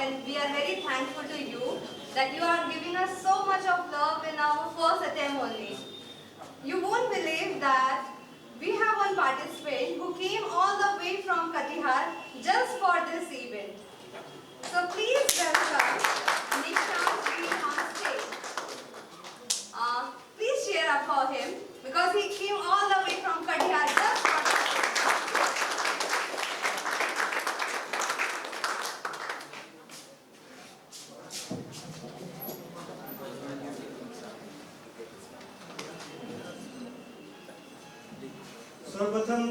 and we are very thankful to you that you are giving us so much of love in our first attempt only. You won't believe that we have one participant who came all the way from Katihar just for this event. So please welcome Nishant G on stage. Please cheer up for him because he came all the way from Katihar just for this event. सर्वप्रथम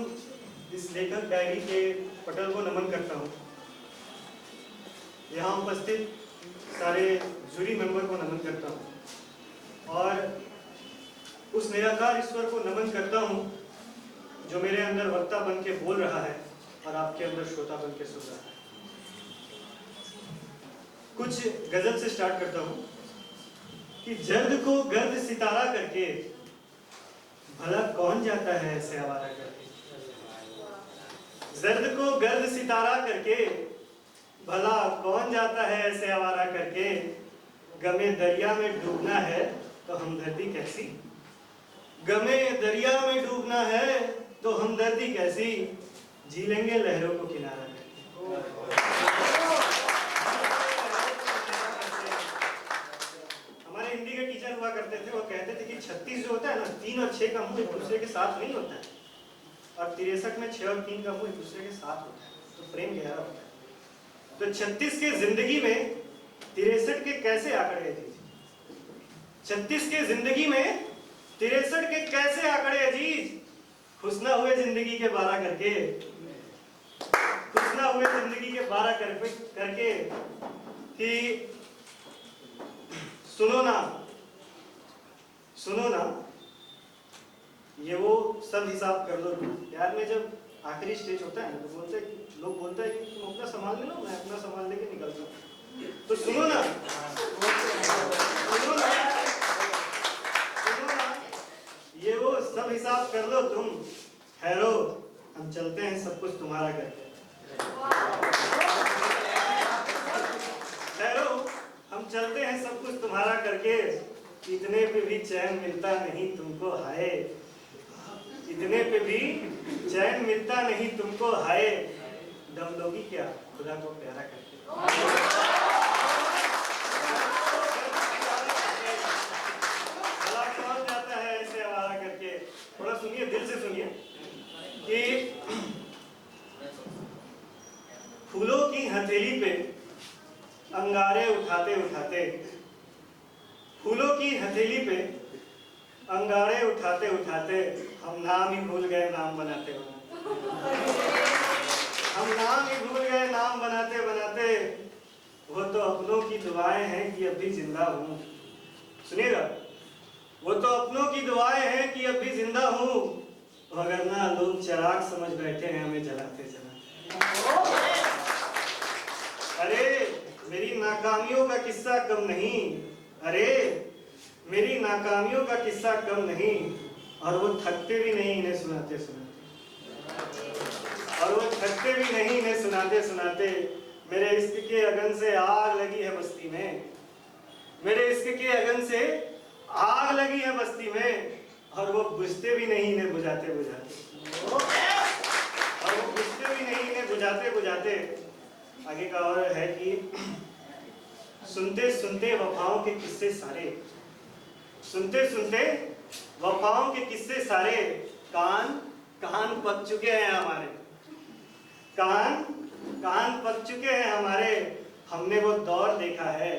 इस लेखक diary के पटल को नमन करता हूँ। यहाँ उपस्थित सारे जूरी मेंबर को नमन करता हूँ और उस निराकार ईश्वर को नमन करता हूँ जो मेरे अंदर वक्ता बन के बोल रहा है और आपके अंदर श्रोता बन के सुन रहा है। कुछ गजल से स्टार्ट करता हूँ कि जर्द को गर्द सितारा करके भला कौन जाता है ऐसे आवारा करके। जर्द को गर्द सितारा करके भला कौन जाता है ऐसे आवारा करके। गमे दरिया में डूबना है तो हमदर्दी कैसी, गमे दरिया में डूबना है तो हमदर्दी कैसी। जी लेंगे लहरों को किनारा करके। हमारे हिंदी के टीचर हुआ करते थे, वो कहते थे कि 36 जो होता है ना, 3 और 6 का मुंह एक दूसरे के साथ नहीं होता है, और 63 में 6 और 3 का मुंह एक दूसरे के साथ होता है, तो प्रेम गहरा होता है। तो 36 के जिंदगी में 63 के कैसे आंकड़े अजीज, 36 के जिंदगी में 63 के कैसे आंकड़े अजीज। खुश ना हुए जिंदगी के 12 करके, खुश ना हुए जिंदगी के 12 करके कि सुनो ना, सुनो ना, ये वो सब हिसाब कर लो। यार में जब आखिरी स्टेज होता है ना, तो बोलते हैं, लोग बोलते हैं कि तुम अपना संभाल ले लो, मैं अपना संभाल लेके निकलता हूँ। तो सुनो ना, सुनो ना, सुनो ना, ये वो सब हिसाब कर लो तुम। ठहरो, हम चलते हैं सब कुछ तुम्हारा करके। ठहरो, हम चलते हैं सब कुछ तुम्हारा करके। इतने पे भी चैन मिलता नहीं तुमको हाय, इतने पे भी चैन मिलता नहीं तुमको हाय। दम लोगी क्या खुदा को प्यारा करके। भला कौन जाता है ऐसे आवारा करके। थोड़ा सुनिए, दिल से सुनिए कि फूलों की हथेली पे अंगारे उठाते उठाते, फूलों की हथेली पे अंगारे उठाते उठाते हम नाम ही भूल गए नाम बनाते बनाते। हम नाम ही भूल गए नाम बनाते बनाते। वो तो अपनों की दुआएं हैं कि अब भी जिंदा हूँ। सुनिएगा, वो तो अपनों की दुआएं हैं कि अब भी जिंदा हूँ। वगरना लोग चिराग समझ बैठे हैं हमें जलाते जलाते। अरे मेरी नाकामियों का किस्सा कम नहीं, अरे मेरी नाकामियों का किस्सा कम नहीं। और वो थकते भी नहीं इन्हें सुनाते सुनाते, और वो थकते भी नहीं इन्हें सुनाते सुनाते। मेरे इश्क के अगन से आग लगी है बस्ती में, मेरे इश्क के अगन से आग लगी है बस्ती में। और वो बुझते भी नहीं इन्हें बुझाते बुझाते, और वो बुझते भी नहीं इन्हें बुझाते बुझाते। आगे का और है कि सुनते सुनते वफाओं के किस्से सारे, सुनते सुनते वफाओं के किस्से सारे। कान कान पक चुके हैं हमारे, कान कान पक चुके हैं हमारे। हमने वो दौर देखा है,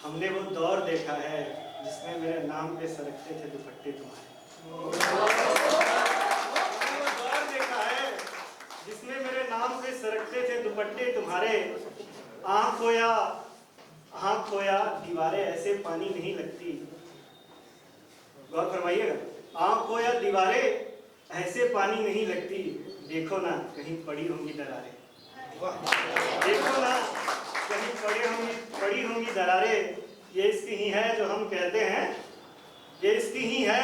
हमने वो दौर देखा है जिसमें मेरे नाम पे सरकते थे दुपट्टे तुम्हारे। हमने वो दौर देखा है जिसमें मेरे नाम पे सरकते थे दुपट्टे तुम्हारे। आँख खोया दीवारें ऐसे पानी नहीं लगती। गौर फरमाइएगा, आँख खोया दीवारें ऐसे पानी नहीं लगती। देखो ना कहीं पड़ी होंगी दरारें, देखो ना कहीं पड़ी होंगी दरारें। ये इसकी ही है जो हम कहते हैं, ये इसकी ही है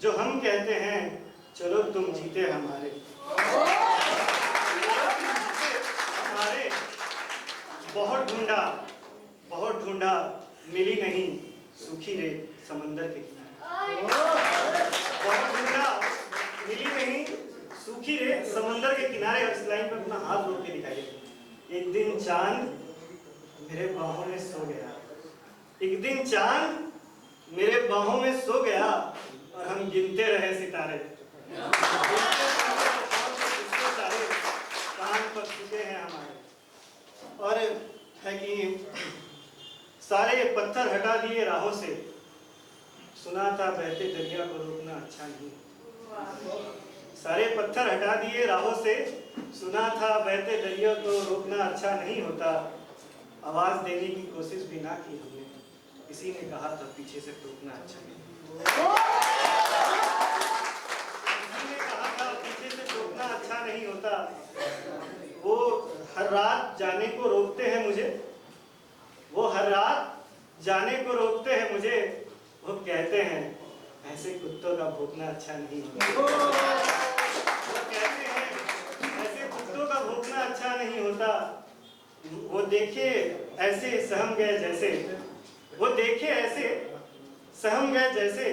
जो हम कहते हैं। चलो तुम जीते हमारे, बहुत ढूंढा मिली नहीं सूखी रेत समंदर के किनारे। बहुत ढूंढा मिली नहीं सूखी रेत समंदर के किनारे। और इस लाइन पर अपना हाथ जोड़ के दिखाइए। एक दिन चांद मेरे बाहों में सो गया, एक दिन चांद मेरे बाहों में सो गया और हम गिनते रहे सितारे। कान पर चुके हैं हमारे। और है कि सारे पत्थर हटा दिए राहों से, सुना था बहते दरिया को रोकना अच्छा नहीं। सारे पत्थर हटा दिए राहों से, सुना था बहते दरिया को रोकना अच्छा नहीं होता। आवाज देने की कोशिश भी ना की हमने, किसी ने कहा था पीछे से टोकना अच्छा नहीं। किसी ने कहा था पीछे से टोकना अच्छा नहीं होता। वो हर रात जाने को रोकते हैं मुझे, वो हर रात जाने को रोकते हैं मुझे। वो कहते हैं ऐसे कुत्तों का भौंकना अच्छा नहीं होता। वो कहते हैं ऐसे कुत्तों का भौंकना अच्छा नहीं होता। वो देखे ऐसे सहम गए जैसे, वो देखे ऐसे सहम गए जैसे,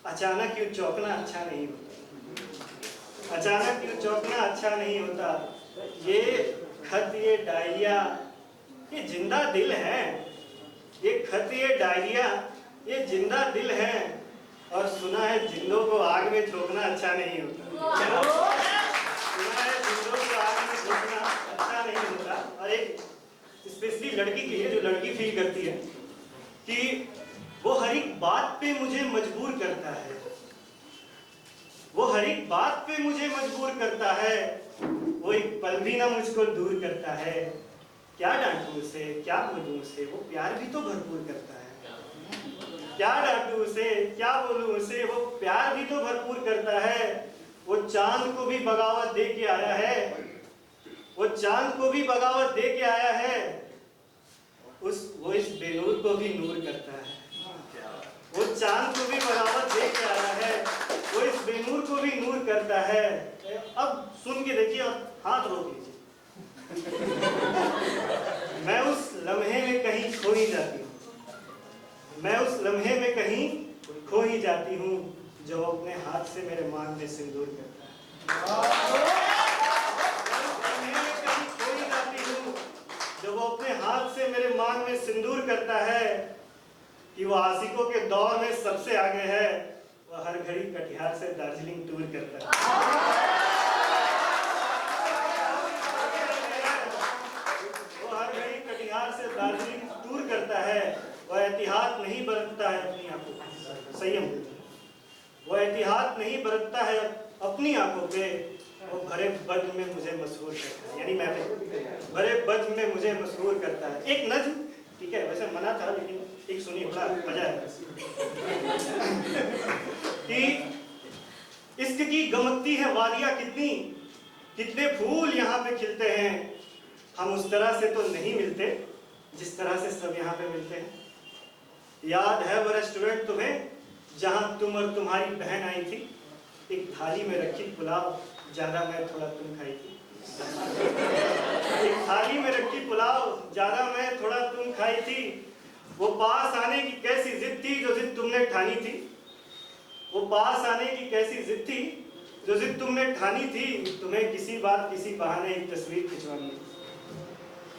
अचानक यूं चौंकना अच्छा नहीं होता। अचानक यूं चौंकना अच्छा नहीं होता। ये खत, ये डायरिया, ये जिंदा दिल है। ये खत, ये डायरिया, ये जिंदा दिल है। और सुना है जिंदों को आग में झोंकना अच्छा नहीं होता। सुना है जिंदों को आग में झोंकना अच्छा नहीं होता। और एक स्पेशली लड़की के लिए, जो लड़की फील करती है कि वो हर एक बात पे मुझे मजबूर करता है, वो हर एक बात पे मुझे मजबूर करता है। वो एक पल भी ना मुझको दूर करता है। क्या डांटूं उसे, क्या बोलूं उसे, वो प्यार भी तो भरपूर करता है। क्या डांटूं उसे, क्या बोलूं उसे, वो प्यार भी तो भरपूर करता है। वो चांद को भी बगावत दे के आया है, वो चांद को भी बगावत दे के आया है। वो इस बेनूर को भी नूर करता है। वो चांद को भी बगावत दे के आया है, वो इस बेनूर को भी नूर करता है। अब सुन के देखिए और हाथ रोक लीजिए। मैं उस लम्हे में कहीं खो ही जाती हूँ, मैं उस लम्हे में कहीं खो ही जाती हूँ, जो अपने हाथ से मेरे मांग में सिंदूर करता है। जो वो अपने हाथ से मेरे मांग में सिंदूर करता है, कि वो आशिकों के दौर में सबसे आगे है। वो हर घड़ी कटिहार से दार्जिलिंग टूर करता है। वो हर घड़ी कटिहार से दार्जिलिंग टूर करता है। वह एहतियात नहीं बरतता है अपनी आंखों पे, संयम। वो एहतियात नहीं बरतता है अपनी आंखों पे। वो भरे बज्म में मुझे मशहूर करता है, यानी मैं भरे बज्म में मुझे मशहूर करता है। एक नज्म, ठीक है, वैसे मना था लेकिन एक सुनिए, बड़ा मजा है। कि इश्क की गमकती है वादियां कितनी, कितने फूल यहाँ पे खिलते हैं। हम उस तरह से तो नहीं मिलते जिस तरह से सब यहाँ पे मिलते हैं। याद है वो रेस्टोरेंट तुम्हें जहाँ तुम और तुम्हारी बहन आई थी। एक थाली में रखी पुलाव, ज्यादा मैं थोड़ा तुम खाई थी। एक थाली में रखी पुलाव, ज्यादा मैं थोड़ा तुम खाई थी। वो पास आने की कैसी जिद थी जो जिद तुमने ठानी थी। वो पास आने की कैसी जिद थी जो जिद तुमने ठानी थी। तुम्हें किसी बात किसी बहाने एक तस्वीर खिंचवानी थी।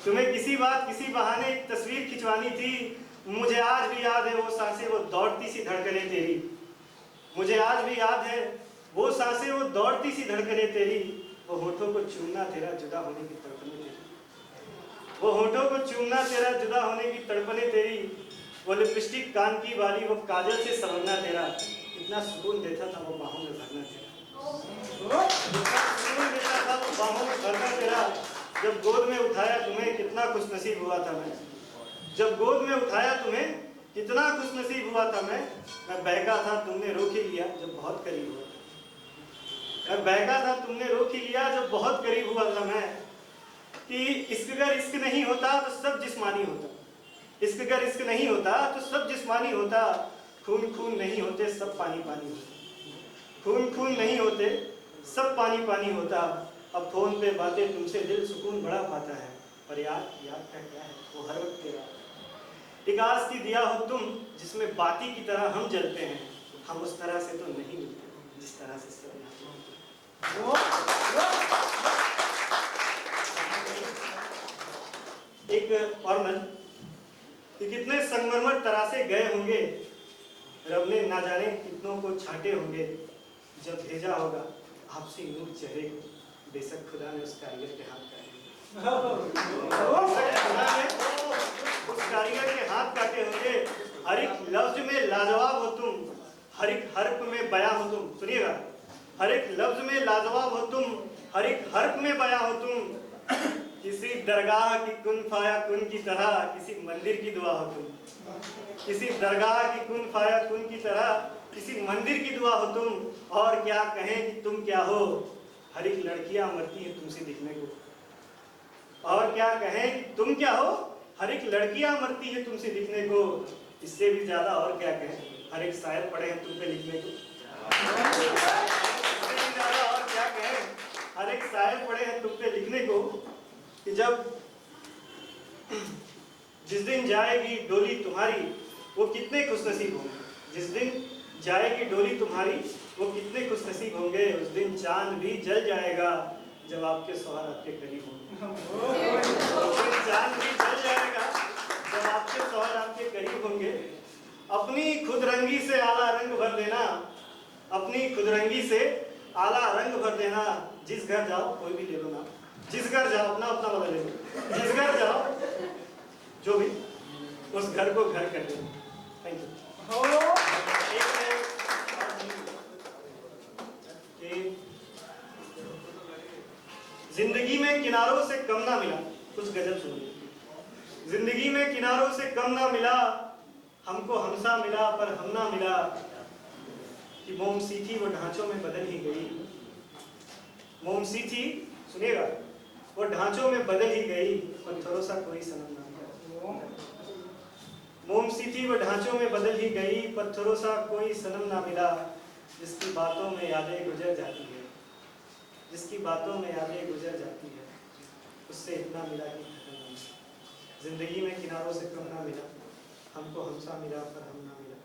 तुम्हें किसी बात किसी बहाने एक तस्वीर खिंचवानी थी। मुझे आज भी याद है वो सांसें, वो दौड़ती सी धड़कनें तेरी। मुझे आज भी याद है वो सांसें, वो दौड़ती सी धड़कनें तेरी। वो होठों को चूमना तेरा जुदा होने की तड़पने तेरी। वो होठों को चूमना तेरा जुदा होने की तड़पने तेरी। वो लिपस्टिक कान की वाली, वो काजल से संवरना तेरा। इतना सुकून देता था वो बाहों में भरना तेरा। इतना सुकून देता था वो बाहों में भरना तेरा। जब गोद में उठाया तुम्हें कितना खुशनसीब हुआ था मैं। जब गोद में उठाया तुम्हें कितना खुशनसीब हुआ था मैं। मैं बहका था तुमने रोक ही लिया जब बहुत करीब हुआ। मैं बहका था तुमने रोक ही लिया जब बहुत करीब हुआ था मैं। कि इश्क अगर इश्क नहीं होता तो सब जिस्मानी होता। इश्क अगर इश्क नहीं होता तो सब जिस्मानी होता। खून खून नहीं होते सब पानी पानी होता। खून खून नहीं होते सब पानी पानी होता। अब फोन पे बातें तुमसे दिल सुकून बड़ा पाता है। पर याद याद का क्या है, वो हर वक्त तेरा। एक आस की दिया हो तुम जिसमें बाती की तरह हम जलते हैं, हम उस तरह से तो नहीं मिलते जिस तरह से सब एक और मन कि कितने संगमरमर तरासे गए होंगे, रब ने ना जाने कितनों को छांटे होंगे, जब भेजा होगा आपसे नूर चेहरे को, बेशक खुदा ने उस कारीगर के हाथ उस कारीगर के हाथ काटे होंगे। हर एक लफ्ज में लाजवाब हो तुम, हर एक हर्फ में बयां हो तुम। सुनिएगा, हर एक लफ्ज में लाजवाब हो तुम, हर एक हर्फ में बयां हो तुम। किसी दरगाह की कुन फाया कुन की तरह, किसी मंदिर की दुआ हो तुम। किसी दरगाह की कुन फाया कुन की तरह, किसी मंदिर की दुआ हो तुम। और क्या कहें कि तुम क्या हो, हर एक लड़कियां मरती हैं तुमसे दिखने को। और क्या कहें कि तुम क्या हो, हर एक लड़कियां मरती है तुमसे दिखने को। इससे भी ज्यादा और क्या कहें, हर एक शायर पड़े हैं तुम पे लिखने को। इससे भी ज्यादा और क्या कहें, हर एक शायर पड़े हैं तुम पे लिखने को। कि जब जिस दिन जाएगी डोली तुम्हारी, वो कितने खुशनसीब होंगे। जिस दिन जाएगी डोली तुम्हारी, वो कितने खुशनसीब होंगे। उस दिन चांद भी जल जाएगा जब आपके सौहार आपके करीब होंगे। चांद भी जल जाएगा जब आपके सौहार आपके करीब होंगे। अपनी खुदरंगी से आला रंग भर देना, अपनी खुदरंगी से आला रंग भर देना। जिस घर जाओ, कोई भी ले लो ना, जिस घर जाओ अपना अपना वाला ले लो, जिस घर जाओ जो भी, उस घर को घर कर देना। Thank you. जिंदगी में किनारों से कम ना मिला, कुछ गजल सुनिए। जिंदगी में किनारों से कम ना मिला, हमको हमसा मिला पर हम ना मिला। कि मोम सी थी वो ढांचों में बदल ही गई। मोम सी थी, सुनिएगा, वो ढांचों में बदल ही गई, पत्थरों सा कोई सनम ना मिला। मोम सी थी वो ढांचों में बदल ही गई, पत्थरों सा कोई सनम ना मिला। जिसकी बातों में यादें गुजर जाती है, जिसकी बातों में यादें गुजर जाती है, उससे इतना मिला कि खत्म ना मिला। जिंदगी में किनारों से कम ना मिला, हमको हमसा मिला पर हम ना मिला।